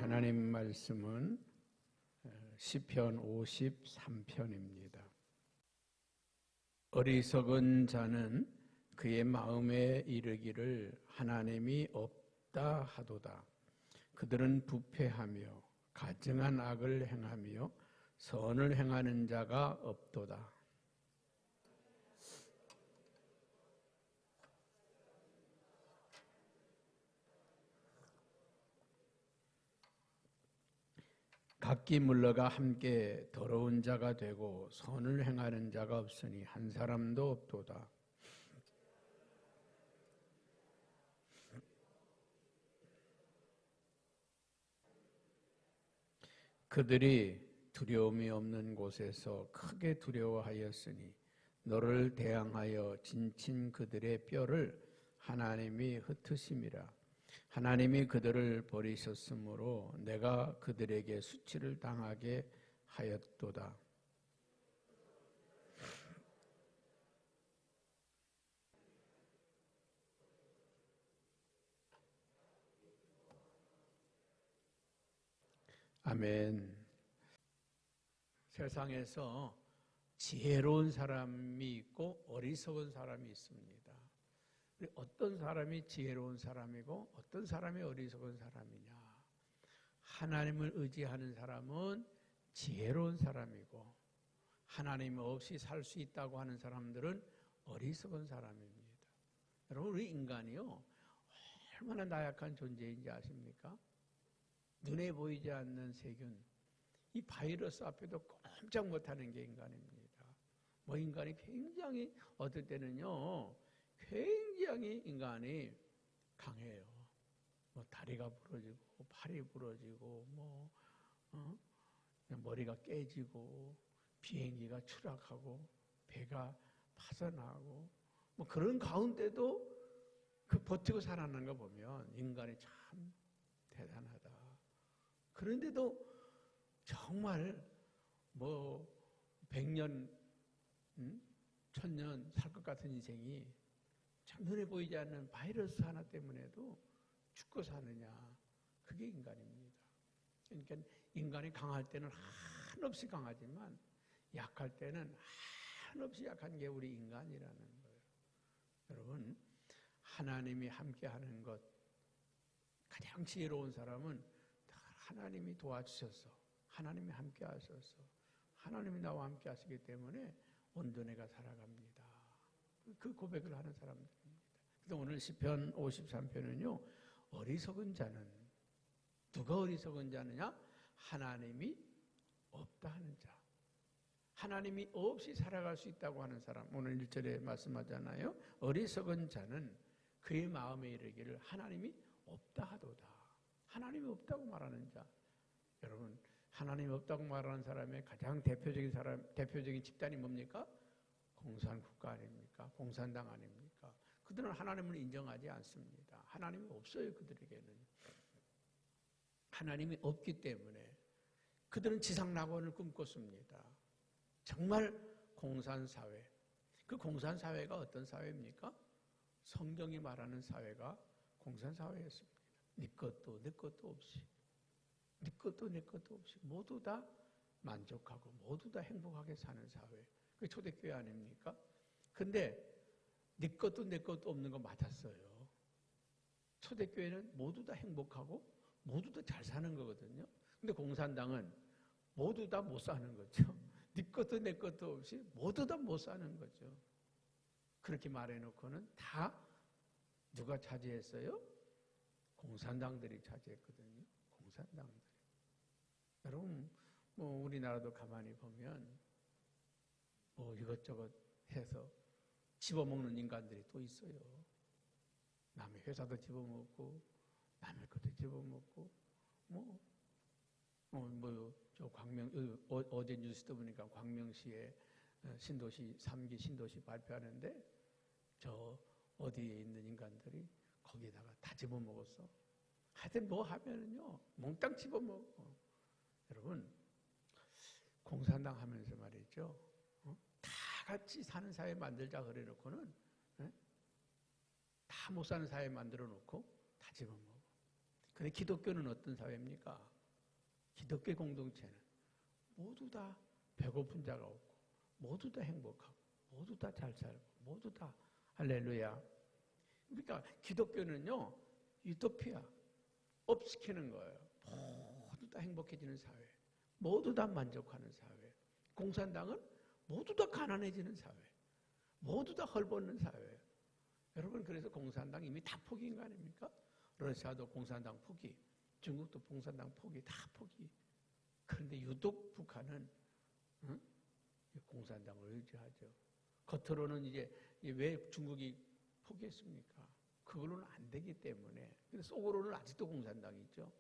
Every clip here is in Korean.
하나님 말씀은 시편 53편입니다. 어리석은 자는 그의 마음에 이르기를 하나님이 없다 하도다. 그들은 부패하며 가증한 악을 행하며 선을 행하는 자가 없도다. 각기 물러가 함께 더러운 자가 되고 선을 행하는 자가 없으니 한 사람도 없도다. 그들이 두려움이 없는 곳에서 크게 두려워하였으니 너를 대항하여 진친 그들의 뼈를 하나님이 흩으심이라. 하나님이 그들을 버리셨으므로 내가 그들에게 수치를 당하게 하였도다. 아멘. 세상에서 지혜로운 사람이 있고 어리석은 사람이 있습니다. 어떤 사람이 지혜로운 사람이고 어떤 사람이 어리석은 사람이냐? 하나님을 의지하는 사람은 지혜로운 사람이고 하나님 없이 살 수 있다고 하는 사람들은 어리석은 사람입니다. 여러분, 우리 인간이요, 얼마나 나약한 존재인지 아십니까? 눈에 보이지 않는 세균, 이 바이러스 앞에도 꼼짝 못하는 게 인간입니다. 인간이 굉장히 어떨 때는요, 굉장히 인간이 강해요. 다리가 부러지고 팔이 부러지고 머리가 깨지고 비행기가 추락하고 배가 파산하고 그런 가운데도 버티고 살아나는 거 보면 인간이 참 대단하다. 그런데도 정말 100년 1000년 살 것 같은 인생이 참 눈에 보이지 않는 바이러스 하나 때문에도 죽고 사느냐, 그게 인간입니다. 그러니까 인간이 강할 때는 한없이 강하지만 약할 때는 한없이 약한 게 우리 인간이라는 거예요. 여러분, 하나님이 함께하는 것, 가장 지혜로운 사람은 하나님이 도와주셔서, 하나님이 함께하셔서, 하나님이 나와 함께 하시기 때문에 온전해가 살아갑니다. 그 고백을 하는 사람들입니다. 그래서 오늘 시편 53편은요, 어리석은 자는, 누가 어리석은 자느냐? 하나님이 없다 하는 자. 하나님이 없이 살아갈 수 있다고 하는 사람. 오늘 1절에 말씀하잖아요. 어리석은 자는 그의 마음에 이르기를 하나님이 없다 하도다. 하나님이 없다고 말하는 자. 여러분, 하나님이 없다고 말하는 사람의 가장 대표적인 집단이 뭡니까? 공산국가 아닙니까? 공산당 아닙니까? 그들은 하나님을 인정하지 않습니다. 하나님이 없어요, 그들에게는. 하나님이 없기 때문에 그들은 지상낙원을 꿈꿨습니다. 정말 공산사회. 그 공산사회가 어떤 사회입니까? 성경이 말하는 사회가 공산사회였습니다. 네 것도 내 것도 없이, 네 것도 내 것도 없이 모두 다 만족하고 모두 다 행복하게 사는 사회. 그게 초대교회 아닙니까? 근데 네 것도 내 것도 없는 거 맞았어요. 초대교회는 모두 다 행복하고 모두 다 잘 사는 거거든요. 근데 공산당은 모두 다 못 사는 거죠. 네 것도 내 것도 없이 모두 다 못 사는 거죠. 그렇게 말해놓고는 다 누가 차지했어요? 공산당들이 차지했거든요. 공산당들이. 여러분, 우리나라도 가만히 보면 이것저것 해서 집어먹는 인간들이 또 있어요. 남의 회사도 집어먹고 남의 것도 집어먹고 어제 뉴스 보니까 광명시에 신도시 3기 신도시 발표하는데 저 어디에 있는 인간들이 거기에다가 다 집어먹었어. 하여튼 하면은요 몽땅 집어먹어. 여러분, 공산당 하면서 말이죠, 다 같이 사는 사회 만들자 그래놓고는 다 못 사는 사회 만들어 놓고 다 집어먹어. 근데 기독교는 어떤 사회입니까? 기독교 공동체는 모두 다 배고픈 자가 없고 모두 다 행복하고 모두 다 잘 살고 모두 다 할렐루야. 그러니까 기독교는요 유토피아 업시키는 거예요. 모두 다 행복해지는 사회, 모두 다 만족하는 사회. 공산당은 모두 다 가난해지는 사회, 모두 다 헐벗는 사회. 여러분 그래서 공산당 이미 다 포기인 거 아닙니까? 러시아도 공산당 포기, 중국도 공산당 포기, 다 포기. 그런데 유독 북한은 공산당을 의지하죠. 겉으로는 이제 왜 중국이 포기했습니까? 그걸로는 안 되기 때문에. 근데 속으로는 아직도 공산당이죠.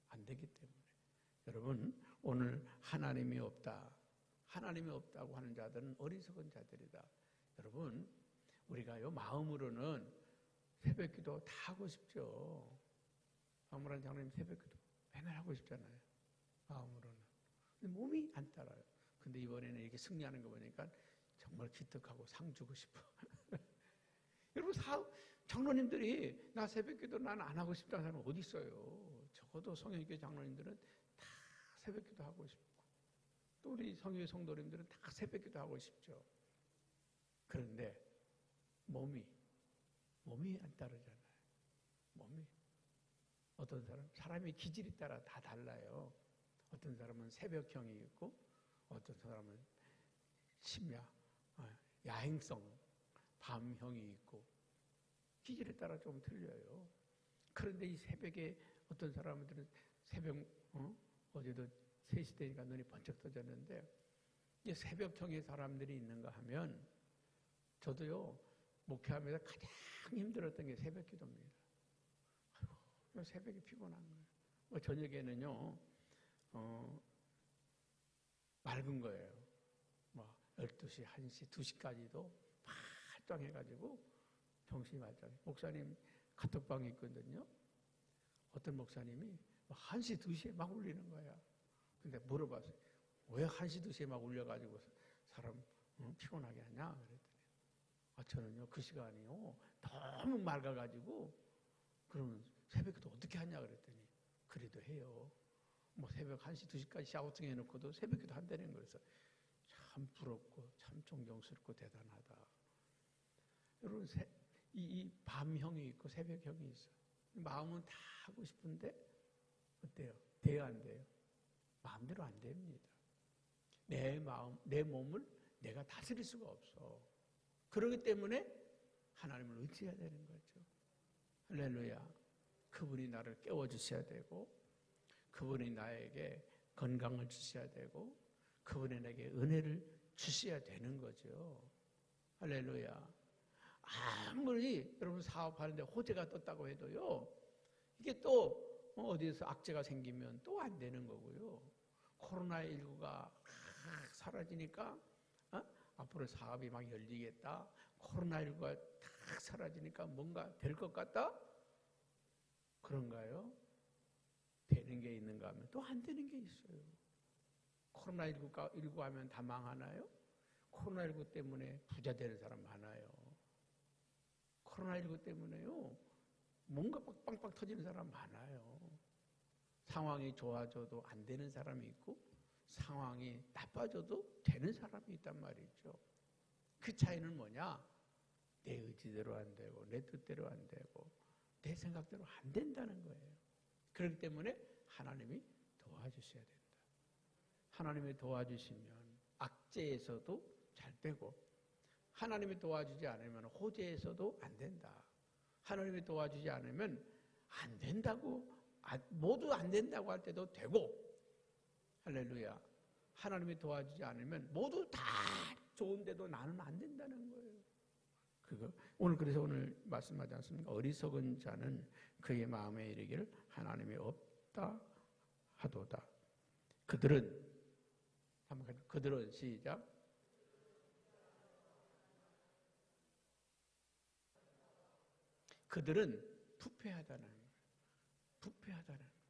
안 되기 때문에. 여러분 오늘 하나님이 없다, 하나님이 없다고 하는 자들은 어리석은 자들이다. 여러분 우리가요 마음으로는 새벽기도 다 하고 싶죠. 박무란 장로님 새벽기도 맨날 하고 싶잖아요. 마음으로는. 근데 몸이 안 따라요. 근데 이번에는 이렇게 승리하는 거 보니까 정말 기특하고 상 주고 싶어. 여러분 장로님들이 나 새벽기도 난 안 하고 싶다는 사람 어디 있어요? 적어도 성형교회 장로님들은 다 새벽기도 하고 싶고 또 우리 성교회 성도님들은 다 새벽기도 하고 싶죠. 그런데 몸이 안 따르잖아요. 몸이. 어떤 사람이 기질에 따라 다 달라요. 어떤 사람은 새벽형이 있고 어떤 사람은 심야, 야행성, 밤형이 있고 기질에 따라 좀 틀려요. 그런데 이 새벽에 어떤 사람들은 새벽, 어제도 3시 되니까 눈이 번쩍 떠졌는데 이 새벽형의 사람들이 있는가 하면 저도요 목회하면서 가장 힘들었던 게 새벽 기도입니다. 아이고, 새벽에 피곤한 거예요. 저녁에는요 맑은 거예요. 12시, 1시, 2시까지도 발정해가지고 정신이 말짱해. 목사님 카톡방에 있거든요. 어떤 목사님이 1시, 2시에 막 울리는 거야. 근데 물어봤어요. 왜 1시, 2시에 막 울려가지고 사람 피곤하게 하냐? 그랬더니 저는요 그 시간이요 너무 맑아가지고 그러면 새벽에도 어떻게 하냐 그랬더니 그래도 해요. 새벽 1시, 2시까지 샤우팅 해놓고도 새벽에도 한다는 거여서 참 부럽고 참 존경스럽고 대단하다. 여러분 이 밤형이 있고 새벽형이 있어. 마음은 다 하고 싶은데 어때요? 돼요 안 돼요? 마음대로 안 됩니다. 내 마음, 내 몸을 내가 다스릴 수가 없어. 그렇기 때문에 하나님을 의지해야 되는 거죠. 할렐루야. 그분이 나를 깨워주셔야 되고 그분이 나에게 건강을 주셔야 되고 그분이 내게 은혜를 주셔야 되는 거죠. 할렐루야. 아무리 여러분 사업하는데 호재가 떴다고 해도요 이게 또 어디에서 악재가 생기면 또 안 되는 거고요. 코로나19가 사라지니까 앞으로 사업이 막 열리겠다. 코로나19가 딱 사라지니까 뭔가 될 것 같다? 그런가요? 되는 게 있는가 하면 또 안 되는 게 있어요. 코로나19 하면 다 망하나요? 코로나19 때문에 부자 되는 사람 많아요. 코로나19 때문에요 뭔가 빵빵 터지는 사람 많아요. 상황이 좋아져도 안 되는 사람이 있고 상황이 나빠져도 되는 사람이 있단 말이죠. 그 차이는 뭐냐? 내 의지대로 안 되고 내 뜻대로 안 되고 내 생각대로 안 된다는 거예요. 그렇기 때문에 하나님이 도와주셔야 된다. 하나님이 도와주시면 악재에서도 잘 되고 하나님이 도와주지 않으면 호재에서도 안 된다. 하나님이 도와주지 않으면 안 된다고 모두 안 된다고 할 때도 되고 할렐루야. 하나님이 도와주지 않으면 모두 다 좋은데도 나는 안 된다는 거예요. 오늘 그래서 오늘 말씀하지 않습니까? 어리석은 자는 그의 마음에 이르기를 하나님이 없다 하도다. 그들은 시작. 그들은 부패하다는 거예요. 부패하다는 거예요.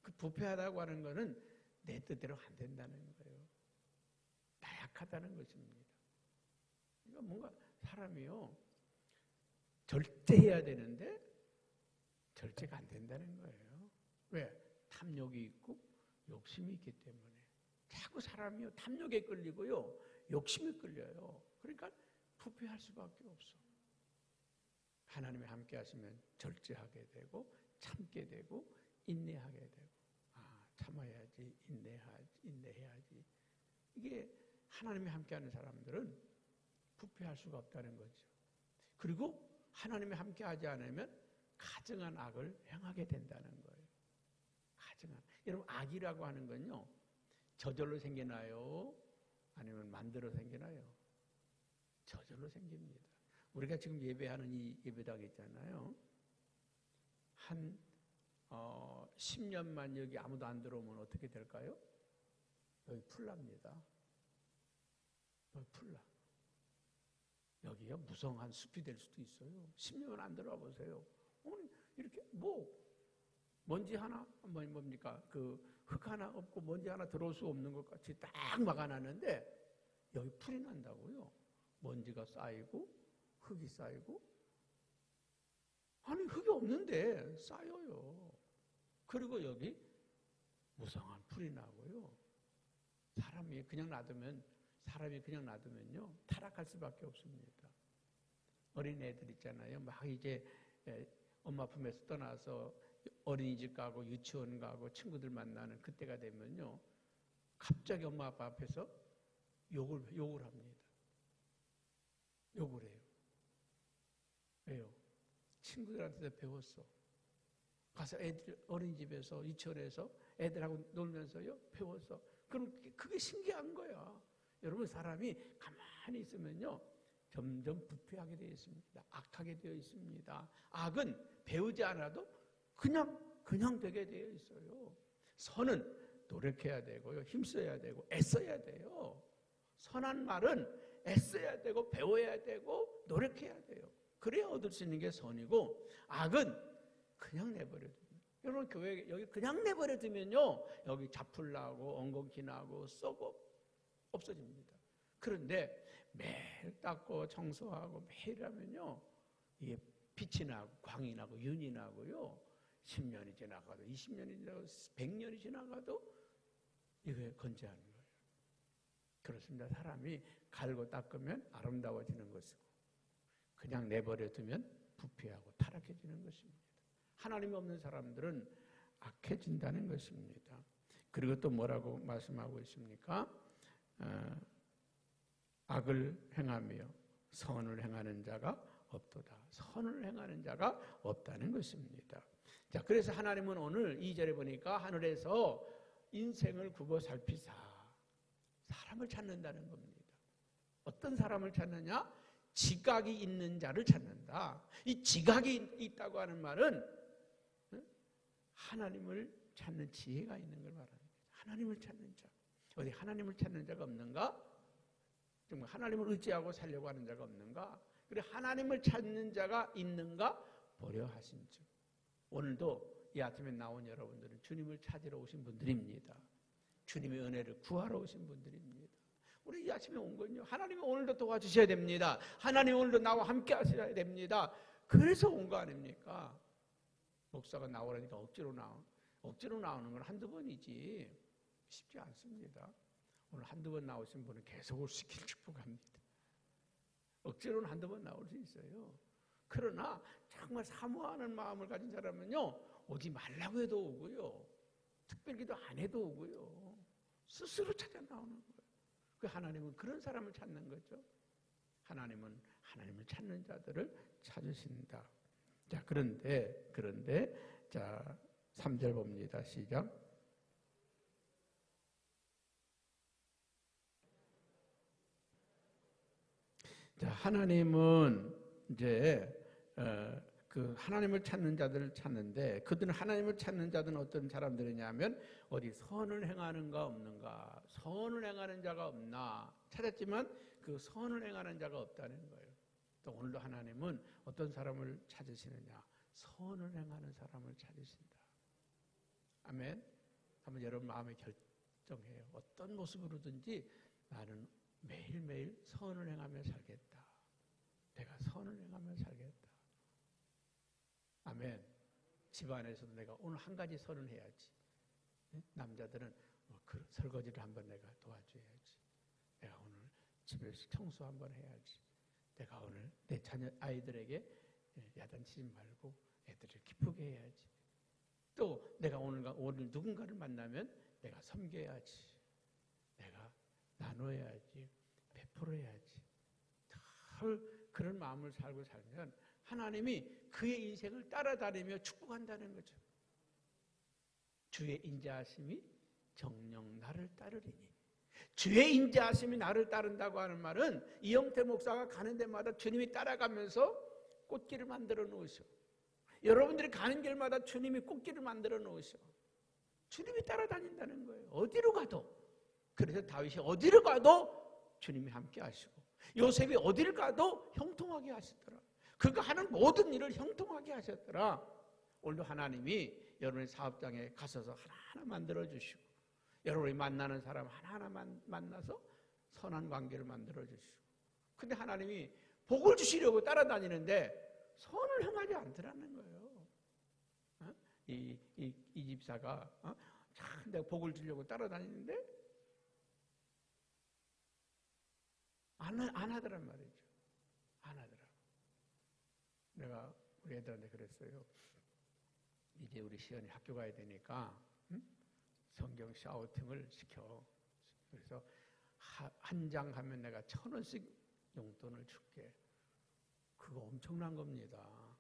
그 부패하다고 하는 거는 내 뜻대로 안 된다는 거예요. 나약하다는 것입니다. 그러니까 뭔가 사람이요 절제해야 되는데 절제가 안 된다는 거예요. 왜? 탐욕이 있고 욕심이 있기 때문에 자꾸 사람이 탐욕에 끌리고요, 욕심에 끌려요. 그러니까 부패할 수밖에 없어. 하나님이 함께 하시면 절제하게 되고 참게 되고 인내하게 되고, 참아야지, 인내해야지. 이게 하나님이 함께하는 사람들은 부패할 수가 없다는 거죠. 그리고 하나님이 함께하지 않으면 가증한 악을 행하게 된다는 거예요. 가증한. 여러분, 악이라고 하는 건요, 저절로 생기나요? 아니면 만들어 생기나요? 저절로 생깁니다. 우리가 지금 예배하는 이 예배당 있잖아요. 한 10년만 여기 아무도 안 들어오면 어떻게 될까요? 여기 풀납니다. 여기 풀나. 여기가 무성한 숲이 될 수도 있어요. 10년 안 들어와 보세요. 오늘 이렇게 먼지 하나, 뭡니까? 흙 하나 없고 먼지 하나 들어올 수 없는 것 같이 딱 막아놨는데 여기 풀이 난다고요. 먼지가 쌓이고 흙이 쌓이고, 아니 흙이 없는데 쌓여요. 그리고 여기 무성한 풀이 나고요. 사람이 그냥 놔두면요 타락할 수밖에 없습니다. 어린 애들 있잖아요. 막 이제 엄마 품에서 떠나서 어린이집 가고 유치원 가고 친구들 만나는 그때가 되면요, 갑자기 엄마 아빠 앞에서 욕을 합니다. 욕을 해요. 왜요? 친구들한테 배웠어. 가서 어린이집에서 유치원에서 애들하고 놀면서요 배웠어. 그럼 그게 신기한 거야. 여러분, 사람이 가만히 있으면요 점점 부패하게 되어 있습니다. 악하게 되어 있습니다. 악은 배우지 않아도 그냥 되게 되어 있어요. 선은 노력해야 되고요, 힘써야 되고 애써야 돼요. 선한 말은 애써야 되고 배워야 되고 노력해야 돼요. 그래야 얻을 수 있는 게 선이고, 악은 그냥 내버려두면, 여러분 교회 여기 그냥 내버려두면요 여기 잡풀 나고 엉겅퀴 나고 썩어 없어집니다. 그런데 매일 닦고 청소하고 매일 하면요 이게 빛이 나고 광이 나고 윤이 나고요, 10년이 지나가도 20년이 지나가도 100년이 지나가도 이게 건재하는 거예요. 그렇습니다. 사람이 갈고 닦으면 아름다워지는 것이고, 그냥 내버려두면 부패하고 타락해지는 것입니다. 하나님 없는 사람들은 악해진다는 것입니다. 그리고 또 뭐라고 말씀하고 있습니까? 악을 행하며 선을 행하는 자가 없도다. 선을 행하는 자가 없다는 것입니다. 자, 그래서 하나님은 오늘 2절에 보니까 하늘에서 인생을 굽어 살피사 사람을 찾는다는 겁니다. 어떤 사람을 찾느냐? 지각이 있는 자를 찾는다. 이 지각이 있다고 하는 말은 하나님을 찾는 지혜가 있는 걸 말합니다. 하나님을 찾는 자. 어디 하나님을 찾는 자가 없는가? 정말 하나님을 의지하고 살려고 하는 자가 없는가? 그리고 하나님을 찾는 자가 있는가? 보려 하신즉. 오늘도 이 아침에 나온 여러분들은 주님을 찾으러 오신 분들입니다. 주님의 은혜를 구하러 오신 분들입니다. 우리 이 아침에 온 건요, 하나님이 오늘도 도와주셔야 됩니다. 하나님 오늘도 나와 함께 하셔야 됩니다. 그래서 온 거 아닙니까? 목사가 나오라니까 억지로 나오는 건 한두 번이지 쉽지 않습니다. 오늘 한두 번 나오신 분은 계속 올 수 있기를 축복합니다. 억지로는 한두 번 나올 수 있어요. 그러나 정말 사모하는 마음을 가진 사람은요 오지 말라고 해도 오고요, 특별기도 안 해도 오고요, 스스로 찾아 나오는 거예요. 그 하나님은 그런 사람을 찾는 거죠. 하나님은 하나님을 찾는 자들을 찾으신다. 자, 그런데 자 3절 봅니다. 시작. 자, 하나님은 이제 그 하나님을 찾는 자들을 찾는데, 그들은 하나님을 찾는 자들은 어떤 사람들이냐면 어디 선을 행하는가 없는가, 선을 행하는 자가 없나 찾았지만 그 선을 행하는 자가 없다는 거예요. 또 오늘도 하나님은 어떤 사람을 찾으시느냐? 선을 행하는 사람을 찾으신다. 아멘. 한번 여러분 마음에 결정해요. 어떤 모습으로든지 나는 매일매일 선을 행하며 살겠다. 내가 선을 행하며 살겠다. 아멘. 집안에서도 내가 오늘 한 가지 선을 해야지. 남자들은 그 설거지를 한번 내가 도와줘야지. 내가 오늘 집에서 청소 한번 해야지. 내가 오늘 내 자녀 아이들에게 야단치지 말고 애들을 기쁘게 해야지. 또 내가 오늘 누군가를 만나면 내가 섬겨야지. 내가 나눠야지. 베풀어야지. 늘 그런 마음을 살고 살면 하나님이 그의 인생을 따라다니며 축복한다는 거죠. 주의 인자하심이 정녕 나를 따르리니. 주의 인자하심이 나를 따른다고 하는 말은 이영태 목사가 가는 데마다 주님이 따라가면서 꽃길을 만들어 놓으셔. 여러분들이 가는 길마다 주님이 꽃길을 만들어 놓으셔. 주님이 따라다닌다는 거예요. 어디로 가도. 그래서 다윗이 어디로 가도 주님이 함께 하시고 요셉이 어디를 가도 형통하게 하시더라. 그가 하는 모든 일을 형통하게 하셨더라. 오늘도 하나님이 여러분의 사업장에 가셔서 하나하나 만들어 주시고 여러분이 만나는 사람 하나하나 만나서 선한 관계를 만들어 주시고 근데 하나님이 복을 주시려고 따라다니는데 선을 행하지 않더라는 거예요. 이 집사가 참 내가 복을 주려고 따라다니는데 안 하더란 말이죠. 안 하더라고. 내가 우리 애들한테 그랬어요. 이제 우리 시연이 학교 가야 되니까 성경 샤우팅을 시켜. 그래서 한 장 하면 내가 1,000원씩 용돈을 줄게. 그거 엄청난 겁니다.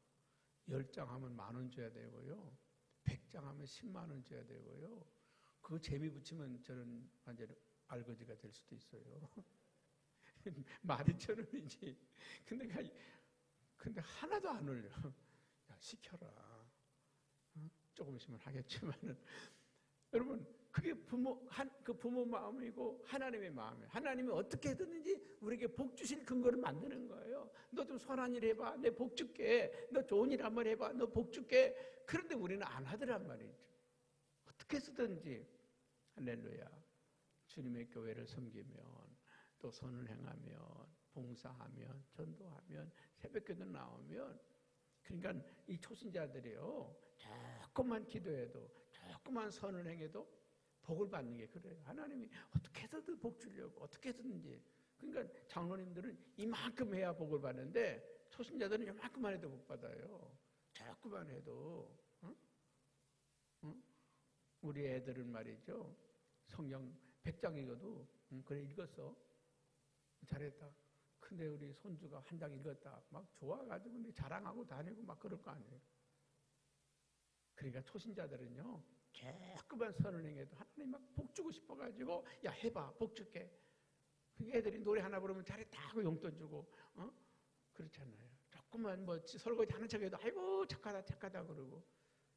10장 하면 10,000원 줘야 되고요. 100장 하면 10만 원 줘야 되고요. 그거 재미 붙이면 저는 완전히 알거지가 될 수도 있어요. 12,000원이지. 근데 하나도 안 올려. 야, 시켜라. 조금 있으면 하겠지만은. 여러분, 그게 그 부모 마음이고 하나님의 마음이에요. 하나님이 어떻게 했든지 우리에게 복 주실 근거를 만드는 거예요. 너 좀 선한 일 해봐. 내 복 줄게. 너 좋은 일 한번 해봐. 너 복 줄게. 그런데 우리는 안 하더란 말이죠. 어떻게 쓰든지. 할렐루야. 주님의 교회를 섬기면 또 선을 행하면 봉사하면 전도하면 새벽기도 나오면 그러니까 이 초신자들이요. 조금만 기도해도 조금만 선을 행해도 복을 받는 게 그래요. 하나님이 어떻게 해서든 복 주려고 어떻게 해서든지. 그러니까 장로님들은 이만큼 해야 복을 받는데 초신자들은 이만큼만 해도 복 받아요. 조금만 해도. 응? 우리 애들은 말이죠. 성경 100장 읽어도 그래 읽었어. 잘했다. 근데 우리 손주가 한 장 읽었다. 막 좋아가지고 자랑하고 다니고 막 그럴 거 아니에요. 그러니까 초신자들은요. 조금만 선을 행해도 하나님 막 복 주고 싶어가지고 야 해봐 복 줄게. 그러니까 애들이 노래 하나 부르면 잘했다 하고 용돈 주고 그렇잖아요. 조금만 뭐 설거지 하는 척해도 아이고 착하다 그러고.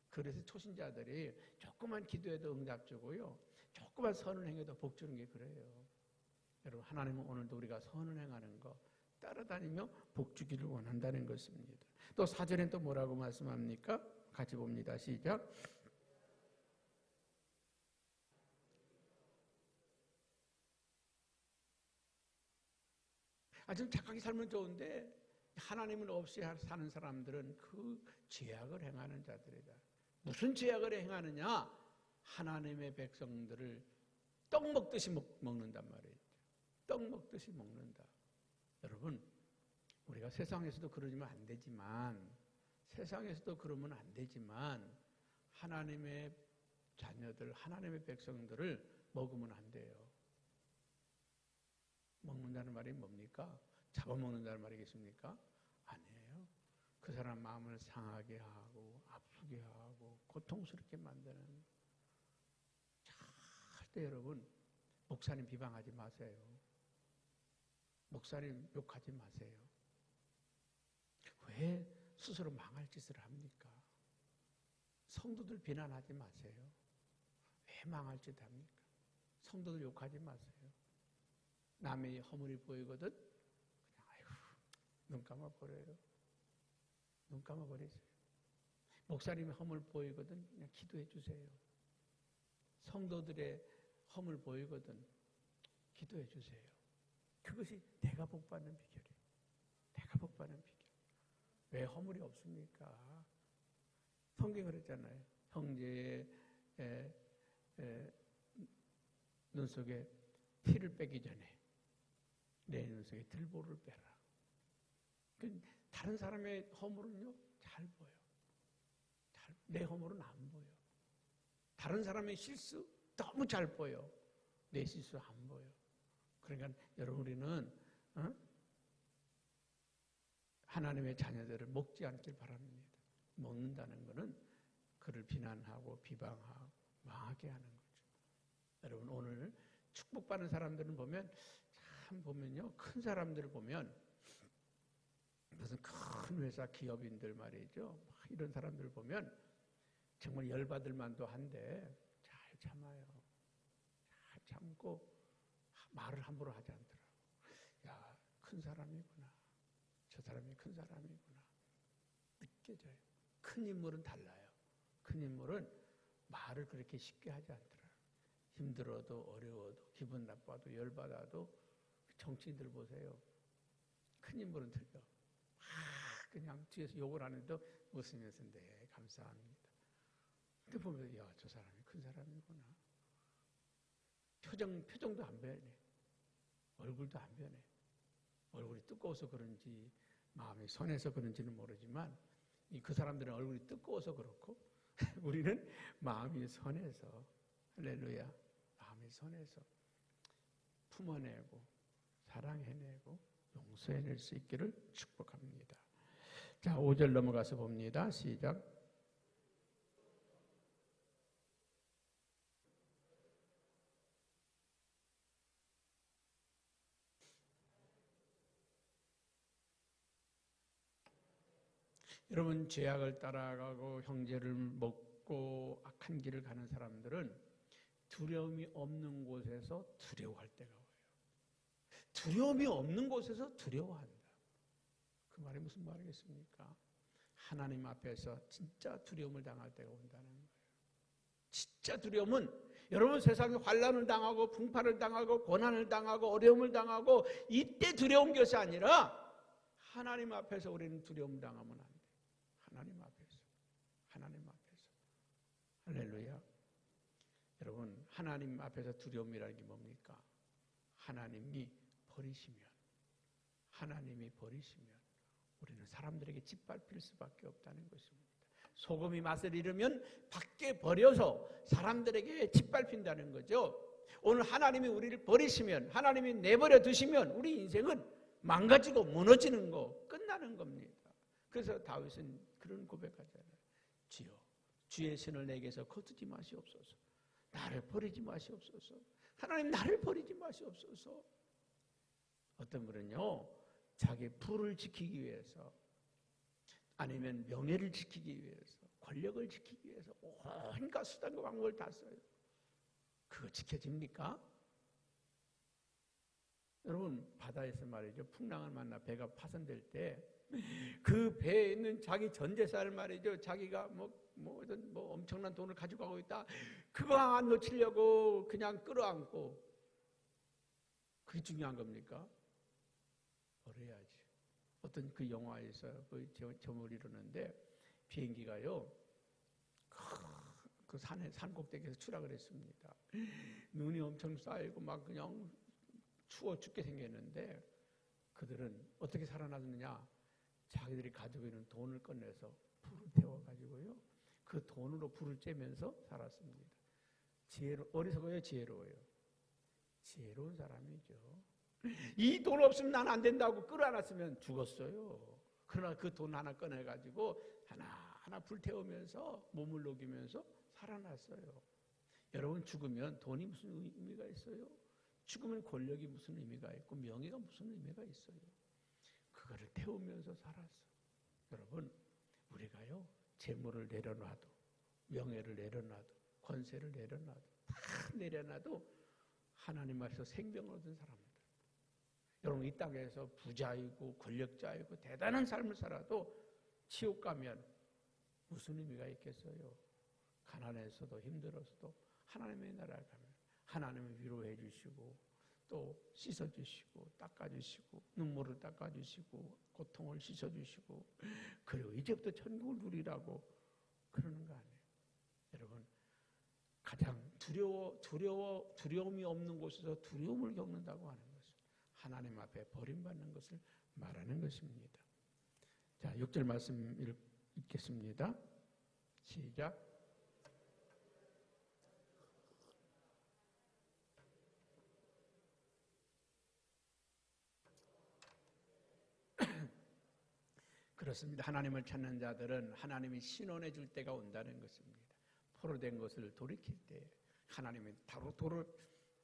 그래서 초신자들이 조금만 기도해도 응답 주고요. 조금만 선을 행해도 복 주는 게 그래요. 여러분 하나님은 오늘도 우리가 선을 행하는 거 따라다니며 복 주기를 원한다는 것입니다. 또 4절엔 또 뭐라고 말씀합니까? 같이 봅니다. 시작. 좀 착하게 살면 좋은데 하나님은 없이 사는 사람들은 그 죄악을 행하는 자들이다. 무슨 죄악을 행하느냐? 하나님의 백성들을 떡 먹듯이 먹는단 말이에요. 떡 먹듯이 먹는다. 여러분, 우리가 세상에서도 그러면 안 되지만 하나님의 자녀들, 하나님의 백성들을 먹으면 안 돼요. 먹는다는 말이 뭡니까? 잡아먹는다는 말이겠습니까? 아니에요. 그 사람 마음을 상하게 하고 아프게 하고 고통스럽게 만드는. 절대 여러분 목사님 비방하지 마세요. 목사님 욕하지 마세요. 왜 스스로 망할 짓을 합니까? 성도들 비난하지 마세요. 왜 망할 짓 합니까? 성도들 욕하지 마세요. 남의 허물이 보이거든 그냥 아이고 눈 감아버려요. 눈 감아버리세요. 목사님의 허물 보이거든 그냥 기도해 주세요. 성도들의 허물 보이거든 기도해 주세요. 그것이 내가 복받는 비결이에요. 내가 복받는 비결. 왜 허물이 없습니까? 성경이 그랬잖아요. 형제의 눈 속에 티를 빼기 전에 내 눈 속에 들보를 빼라. 다른 사람의 허물은요 잘 보여. 내 허물은 안 보여. 다른 사람의 실수 너무 잘 보여. 내 실수 안 보여. 그러니까 여러분 우리는 하나님의 자녀들을 먹지 않길 바랍니다. 먹는다는 것은 그를 비난하고 비방하고 망하게 하는 거죠. 여러분 오늘 축복받는 사람들은 보면 참 보면요 큰 사람들을 보면 무슨 큰 회사 기업인들 말이죠. 이런 사람들 보면 정말 열받을 만도 한데 잘 참아요. 잘 참고 말을 함부로 하지 않더라고. 야, 큰 사람이구나. 저 사람이 큰 사람이구나. 느껴져요. 큰 인물은 달라요. 큰 인물은 말을 그렇게 쉽게 하지 않더라고요. 힘들어도 어려워도 기분 나빠도 열받아도 정치인들 보세요. 큰 인물은 틀려. 그냥 뒤에서 욕을 안 해도 웃으면서 네 감사합니다. 근데 보면 야, 저 사람이 큰 사람이구나. 표정도 안 변해. 얼굴도 안 변해. 얼굴이 뜨거워서 그런지 마음이 선해서 그런지는 모르지만 그 사람들은 얼굴이 뜨거워서 그렇고 우리는 마음이 선해서 할렐루야 마음이 선해서 품어내고 사랑해내고 용서해낼 수 있기를 축복합니다. 자, 5절 넘어가서 봅니다. 시작. 여러분 죄악을 따라가고 형제를 먹고 악한 길을 가는 사람들은 두려움이 없는 곳에서 두려워할 때가 와요. 두려움이 없는 곳에서 두려워한다. 그 말이 무슨 말이겠습니까? 하나님 앞에서 진짜 두려움을 당할 때가 온다는 거예요. 진짜 두려움은 여러분 세상에 환난을 당하고 풍파를 당하고 고난을 당하고 어려움을 당하고 이때 두려운 것이 아니라 하나님 앞에서 우리는 두려움 당하면 안 돼. 하나님 앞에서. 하나님 앞에서. 할렐루야. 여러분 하나님 앞에서 두려움이라는 게 뭡니까? 하나님이 버리시면 우리는 사람들에게 짓밟힐 수밖에 없다는 것입니다. 소금이 맛을 잃으면 밖에 버려서 사람들에게 짓밟힌다는 거죠. 오늘 하나님이 우리를 버리시면 하나님이 내버려 두시면 우리 인생은 망가지고 무너지는 거 끝나는 겁니다. 그래서 다윗은 그런 고백하잖아요. 주여 주의 신을 내게서 거두지 마시옵소서. 나를 버리지 마시옵소서. 하나님 나를 버리지 마시옵소서. 어떤 분은요 자기 부를 지키기 위해서 아니면 명예를 지키기 위해서 권력을 지키기 위해서 온갖 수단과 방법을 다 써요. 그거 지켜집니까? 여러분 바다에서 말이죠 풍랑을 만나 배가 파손될 때 그 배에 있는 자기 전 재산을 말이죠 자기가 뭐 엄청난 돈을 가지고 가고 있다 그거 안 놓치려고 그냥 끌어안고 그게 중요한 겁니까? 버려야지. 어떤 그 영화에서 그 점을 이루는데 비행기가요 그 산 꼭대기에서 추락을 했습니다. 눈이 엄청 쌓이고 막 그냥 추워 죽게 생겼는데 그들은 어떻게 살아났느냐? 자기들이 가지고 있는 돈을 꺼내서 불을 태워가지고요 그 돈으로 불을 쬐면서 살았습니다. 어리석어요, 지혜로워요? 지혜로운 사람이죠. 이 돈 없으면 난 안 된다고 끌어안았으면 죽었어요. 그러나 그 돈 하나 꺼내가지고 하나하나 불태우면서 몸을 녹이면서 살아났어요. 여러분 죽으면 돈이 무슨 의미가 있어요? 죽으면 권력이 무슨 의미가 있고 명예가 무슨 의미가 있어요? 그거를 태우면서 살았어. 여러분 우리가요 재물을 내려놔도 명예를 내려놔도 권세를 내려놔도 다 내려놔도 하나님 앞에서 생명을 얻은 사람들 여러분 이 땅에서 부자이고 권력자이고 대단한 삶을 살아도 지옥 가면 무슨 의미가 있겠어요? 가난해서도 힘들어서도 하나님의 나라에 가면 하나님이 위로해 주시고 또 씻어주시고 닦아주시고 눈물을 닦아주시고 고통을 씻어주시고 그리고 이제부터 천국을 누리라고 그러는 거 아니에요. 여러분 가장 두려움이 없는 곳에서 두려움을 겪는다고 하는 것은 하나님 앞에 버림받는 것을 말하는 것입니다. 자, 6절 말씀 읽겠습니다. 시작. 그렇습니다. 하나님을 찾는 자들은 하나님이 신원해 줄 때가 온다는 것입니다. 포로된 것을 돌이킬 때, 하나님이 도로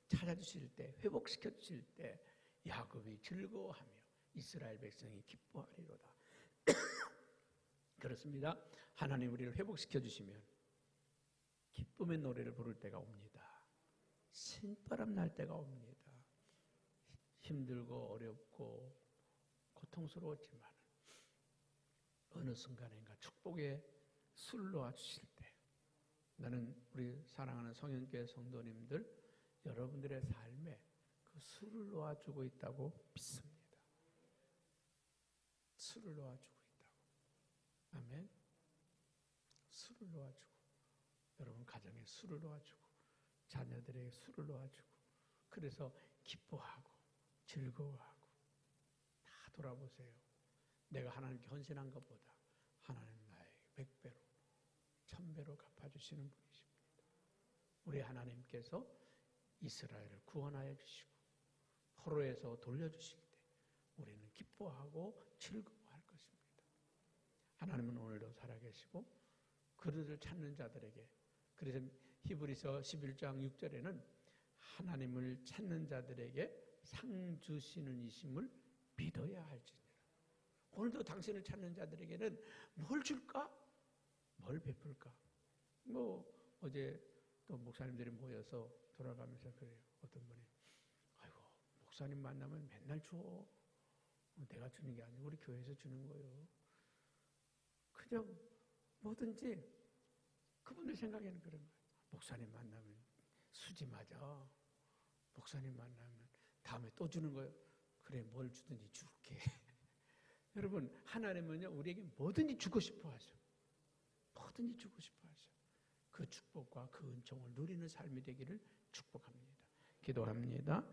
찾아주실 때, 회복시켜 주실 때 야곱이 즐거워하며 이스라엘 백성이 기뻐하리로다. 그렇습니다. 하나님 우리를 회복시켜 주시면 기쁨의 노래를 부를 때가 옵니다. 신바람 날 때가 옵니다. 힘들고 어렵고 고통스러웠지만 어느 순간인가 축복의 술을 놓아주실 때, 나는 우리 사랑하는 성현교회 성도님들 여러분들의 삶에 그 술을 놓아주고 있다고 믿습니다. 술을 놓아주고 있다고. 아멘. 술을 놓아주고, 여러분 가정에 술을 놓아주고, 자녀들에게 술을 놓아주고, 그래서 기뻐하고 즐거워하고. 다 돌아보세요. 내가 하나님께 헌신한 것보다 하나님 나에게 100배로 1000배로 갚아주시는 분이십니다. 우리 하나님께서 이스라엘을 구원하여 주시고 포로에서 돌려주실 때 우리는 기뻐하고 즐거워할 것입니다. 하나님은 오늘도 살아계시고 그들을 찾는 자들에게, 그래서 히브리서 11장 6절에는 하나님을 찾는 자들에게 상 주시는 이심을 믿어야 할지니라. 오늘도 당신을 찾는 자들에게는 뭘 줄까? 뭘 베풀까? 어제 또 목사님들이 모여서 돌아가면서 그래요. 어떤 분이, 아이고 목사님 만나면 맨날 줘. 내가 주는 게 아니고 우리 교회에서 주는 거예요. 그냥 뭐든지 그분들 생각에는 그런 거예요. 목사님 만나면 수지 맞아. 목사님 만나면 다음에 또 주는 거예요. 그래, 뭘 주든지 줄게. 여러분, 하나님은요 우리에게 뭐든지 주고 싶어 하죠. 뭐든지 주고 싶어 하죠. 그 축복과 그 은총을 누리는 삶이 되기를 축복합니다. 기도합니다.